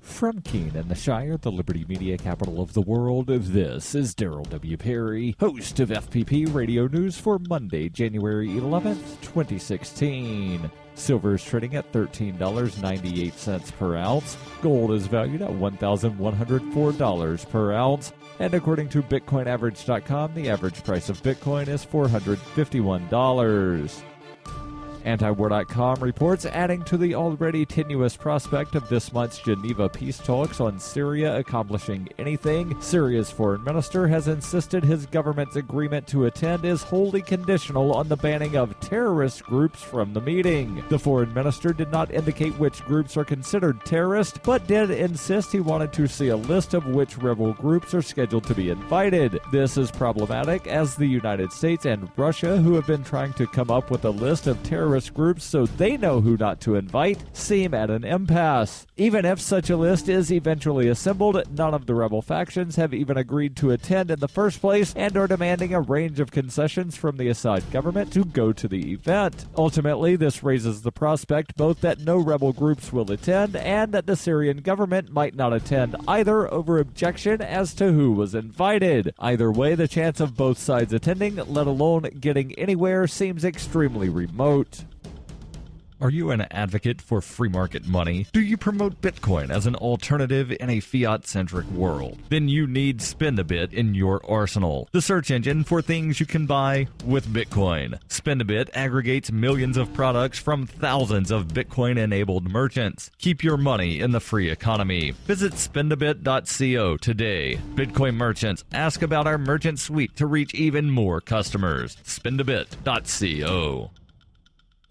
From Keene in the Shire, the Liberty Media capital of the world, this is Daryl W. Perry, host of FPP Radio News for Monday, January 11th, 2016. Silver is trading at $13.98 per ounce. Gold is valued at $1,104 per ounce. And according to BitcoinAverage.com, the average price of Bitcoin is $451. Antiwar.com reports, adding to the already tenuous prospect of this month's Geneva peace talks on Syria accomplishing anything, Syria's foreign minister has insisted his government's agreement to attend is wholly conditional on the banning of terrorist groups from the meeting. The foreign minister did not indicate which groups are considered terrorist, but did insist he wanted to see a list of which rebel groups are scheduled to be invited. This is problematic as the United States and Russia, who have been trying to come up with a list of terrorist groups so they know who not to invite, seem at an impasse. Even if such a list is eventually assembled, none of the rebel factions have even agreed to attend in the first place and are demanding a range of concessions from the Assad government to go to the event. Ultimately, this raises the prospect both that no rebel groups will attend and that the Syrian government might not attend either over objection as to who was invited. Either way, the chance of both sides attending, let alone getting anywhere, seems extremely remote. Are you an advocate for free market money? Do you promote Bitcoin as an alternative in a fiat-centric world? Then you need Spend a Bit in your arsenal, the search engine for things you can buy with Bitcoin. Spend a Bit aggregates millions of products from thousands of Bitcoin-enabled merchants. Keep your money in the free economy. Visit spendabit.co today. Bitcoin merchants, ask about our merchant suite to reach even more customers. Spendabit.co.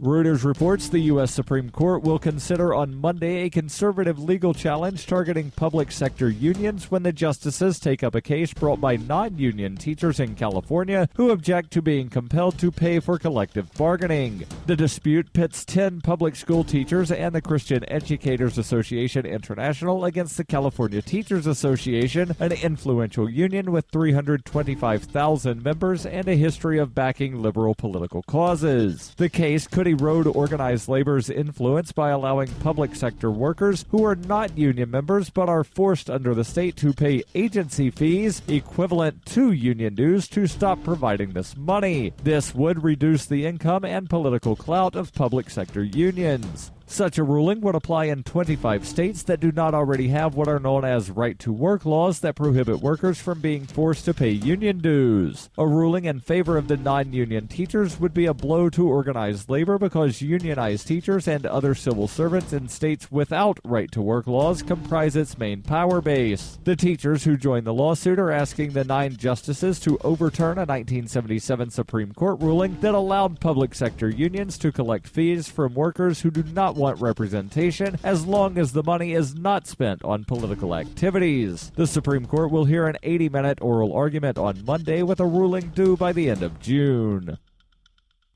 Reuters reports the U.S. Supreme Court will consider on Monday a conservative legal challenge targeting public sector unions when the justices take up a case brought by non-union teachers in California who object to being compelled to pay for collective bargaining. The dispute pits 10 public school teachers and the Christian Educators Association International against the California Teachers Association, an influential union with 325,000 members and a history of backing liberal political causes. The case could erode organized labor's influence by allowing public sector workers who are not union members but are forced under the state to pay agency fees equivalent to union dues to stop providing this money. This would reduce the income and political clout of public sector unions. Such a ruling would apply in 25 states that do not already have what are known as right-to-work laws that prohibit workers from being forced to pay union dues. A ruling in favor of the non-union teachers would be a blow to organized labor because unionized teachers and other civil servants in states without right-to-work laws comprise its main power base. The teachers who joined the lawsuit are asking the 9 justices to overturn a 1977 Supreme Court ruling that allowed public sector unions to collect fees from workers who do not want representation as long as the money is not spent on political activities. The Supreme Court will hear an 80-minute oral argument on Monday with a ruling due by the end of June.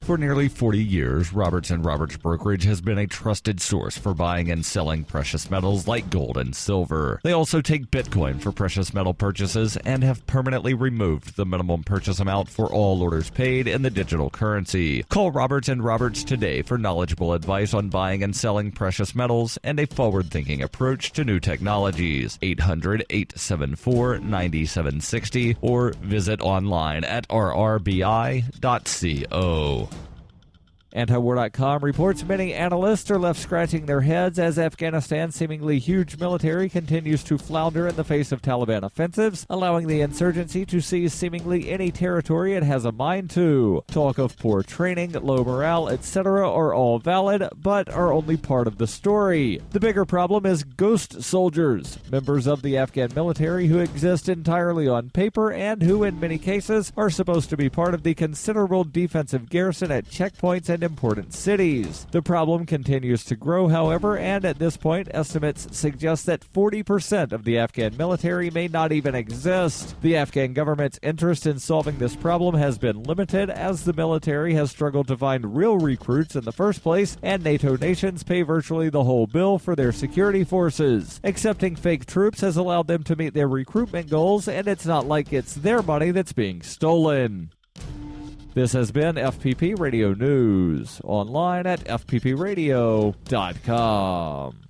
For nearly 40 years, Roberts & Roberts Brokerage has been a trusted source for buying and selling precious metals like gold and silver. They also take Bitcoin for precious metal purchases and have permanently removed the minimum purchase amount for all orders paid in the digital currency. Call Roberts & Roberts today for knowledgeable advice on buying and selling precious metals and a forward-thinking approach to new technologies. 800-874-9760 or visit online at rrbi.co. Antiwar.com reports many analysts are left scratching their heads as Afghanistan's seemingly huge military continues to flounder in the face of Taliban offensives, allowing the insurgency to seize seemingly any territory it has a mind to. Talk of poor training, low morale, etc. are all valid, but are only part of the story. The bigger problem is ghost soldiers, members of the Afghan military who exist entirely on paper and who, in many cases, are supposed to be part of the considerable defensive garrison at checkpoints and important cities. The problem continues to grow, however, and at this point, estimates suggest that 40% of the Afghan military may not even exist. The Afghan government's interest in solving this problem has been limited as the military has struggled to find real recruits in the first place, and NATO nations pay virtually the whole bill for their security forces. Accepting fake troops has allowed them to meet their recruitment goals, and it's not like it's their money that's being stolen. This has been FPP Radio News, online at fppradio.com.